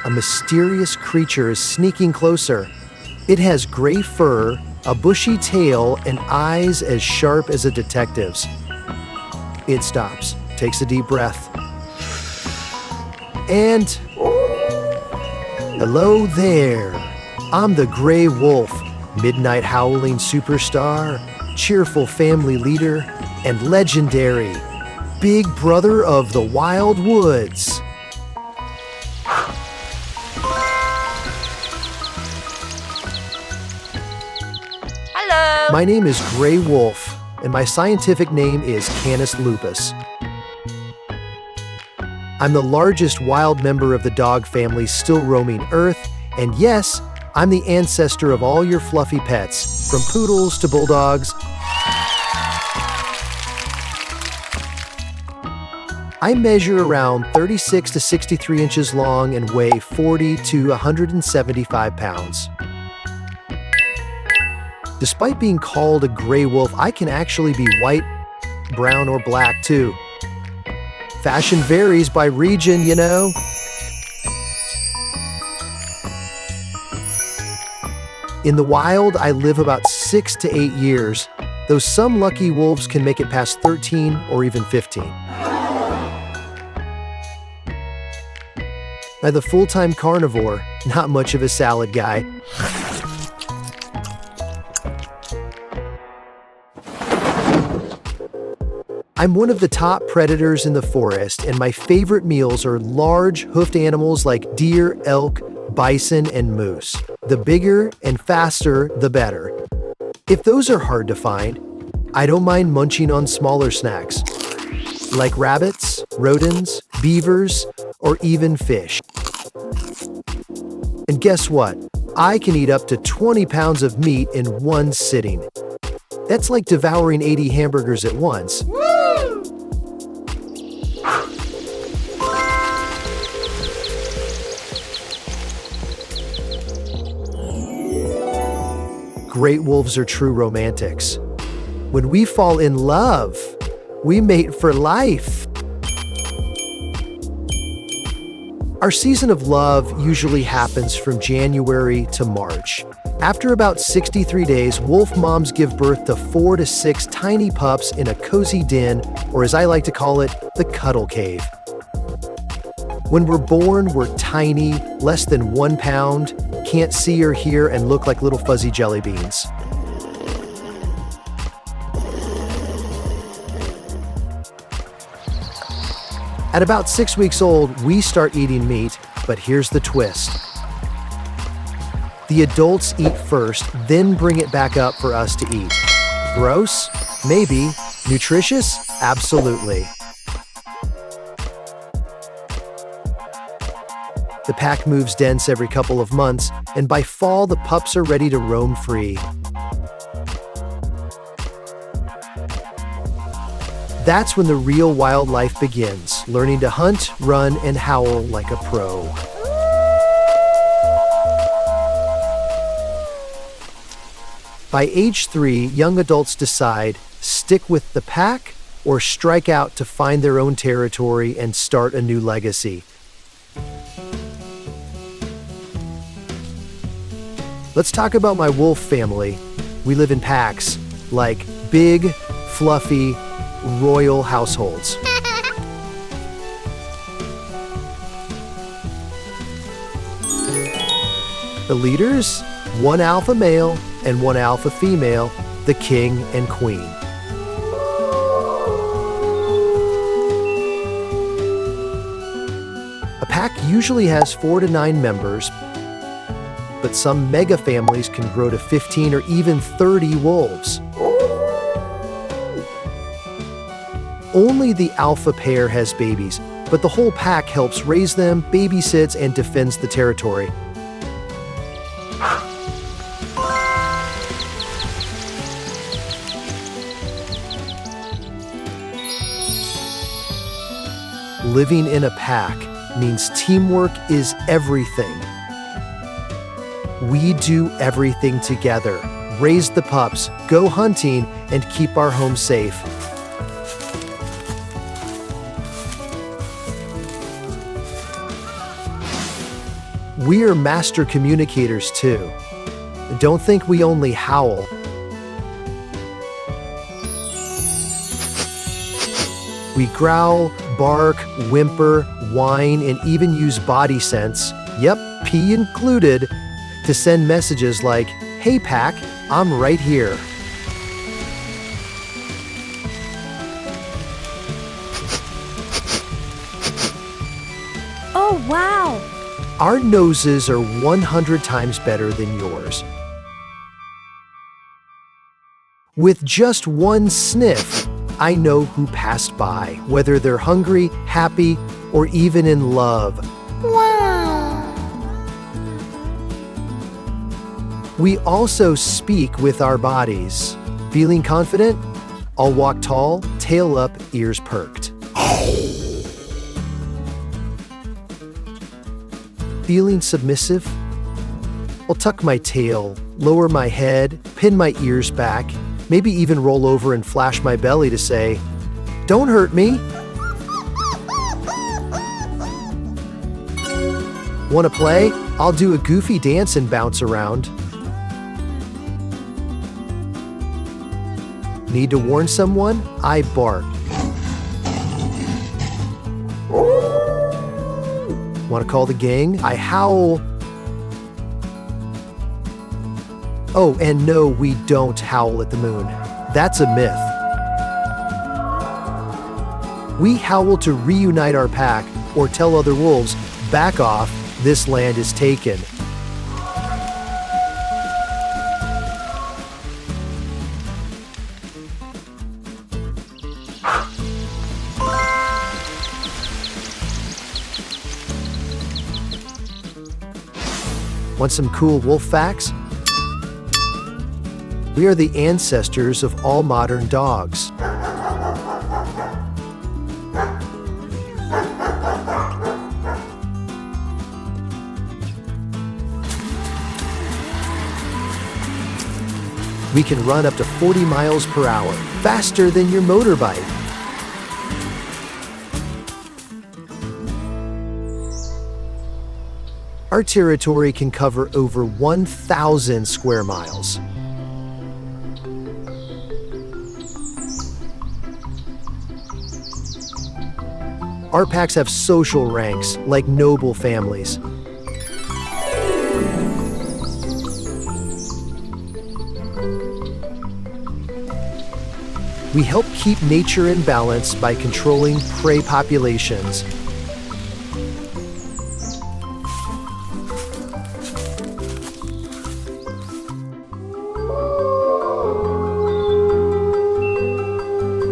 a mysterious creature is sneaking closer. It has gray fur, a bushy tail, and eyes as sharp as a detective's. It stops, takes a deep breath. And hello there. I'm the Gray Wolf, midnight howling superstar, cheerful family leader, and legendary big brother of the wild woods. Hello. My name is Gray Wolf, and my scientific name is Canis lupus. I'm the largest wild member of the dog family still roaming Earth, and yes, I'm the ancestor of all your fluffy pets, from poodles to bulldogs. I measure around 36 to 63 inches long and weigh 40 to 175 pounds. Despite being called a gray wolf, I can actually be white, brown, or black too. Fashion varies by region, you know. In the wild, I live about 6 to 8 years, though some lucky wolves can make it past 13 or even 15. I'm the full-time carnivore, not much of a salad guy. I'm one of the top predators in the forest, and my favorite meals are large, hoofed animals like deer, elk, bison, and moose. The bigger and faster, the better. If those are hard to find, I don't mind munching on smaller snacks, like rabbits, rodents, beavers, or even fish. And guess what? I can eat up to 20 pounds of meat in one sitting. That's like devouring 80 hamburgers at once. Great wolves are true romantics. When we fall in love, we mate for life. Our season of love usually happens from January to March. After about 63 days, wolf moms give birth to 4 to 6 tiny pups in a cozy den, or as I like to call it, the cuddle cave. When we're born, we're tiny, less than 1 pound, can't see or hear, and look like little fuzzy jelly beans. At about 6 weeks old, we start eating meat, but here's the twist. The adults eat first, then bring it back up for us to eat. Gross? Maybe. Nutritious? Absolutely. The pack moves dense every couple of months, and by fall, the pups are ready to roam free. That's when the real wildlife begins, learning to hunt, run, and howl like a pro. By age 3, young adults decide, stick with the pack or strike out to find their own territory and start a new legacy. Let's talk about my wolf family. We live in packs, like big, fluffy, royal households. The leaders, 1 alpha male and 1 alpha female, the king and queen. A pack usually has 4 to 9 members, but some mega families can grow to 15 or even 30 wolves. Only the alpha pair has babies, but the whole pack helps raise them, babysits, and defends the territory. Living in a pack means teamwork is everything. We do everything together, raise the pups, go hunting, and keep our home safe. We are master communicators too. Don't think we only howl. We growl, bark, whimper, whine, and even use body scents, yep, pee included, to send messages like, "Hey pack, I'm right here." Oh, wow! Our noses are 100 times better than yours. With just one sniff, I know who passed by, whether they're hungry, happy, or even in love. Wow! We also speak with our bodies. Feeling confident? I'll walk tall, tail up, ears perked. Feeling submissive? I'll tuck my tail, lower my head, pin my ears back, maybe even roll over and flash my belly to say, "Don't hurt me." Wanna play? I'll do a goofy dance and bounce around. Need to warn someone? I bark. Want to call the gang? I howl. Oh, and no, we don't howl at the moon. That's a myth. We howl to reunite our pack or tell other wolves, "Back off, this land is taken." Want some cool wolf facts? We are the ancestors of all modern dogs. We can run up to 40 miles per hour, faster than your motorbike. Our territory can cover over 1,000 square miles. Our packs have social ranks, like noble families. We help keep nature in balance by controlling prey populations.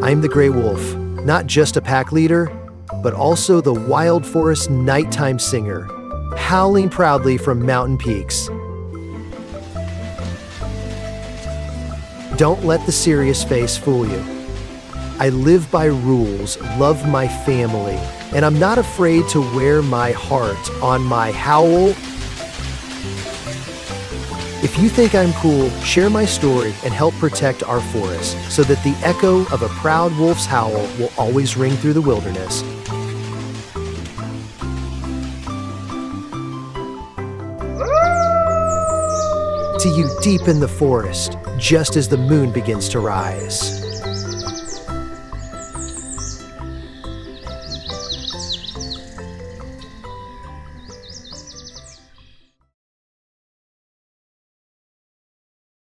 I'm the gray wolf, not just a pack leader, but also the wild forest nighttime singer, howling proudly from mountain peaks. Don't let the serious face fool you. I live by rules, love my family, and I'm not afraid to wear my heart on my howl. If you think I'm cool, share my story and help protect our forests so that the echo of a proud wolf's howl will always ring through the wilderness. To you deep in the forest, just as the moon begins to rise.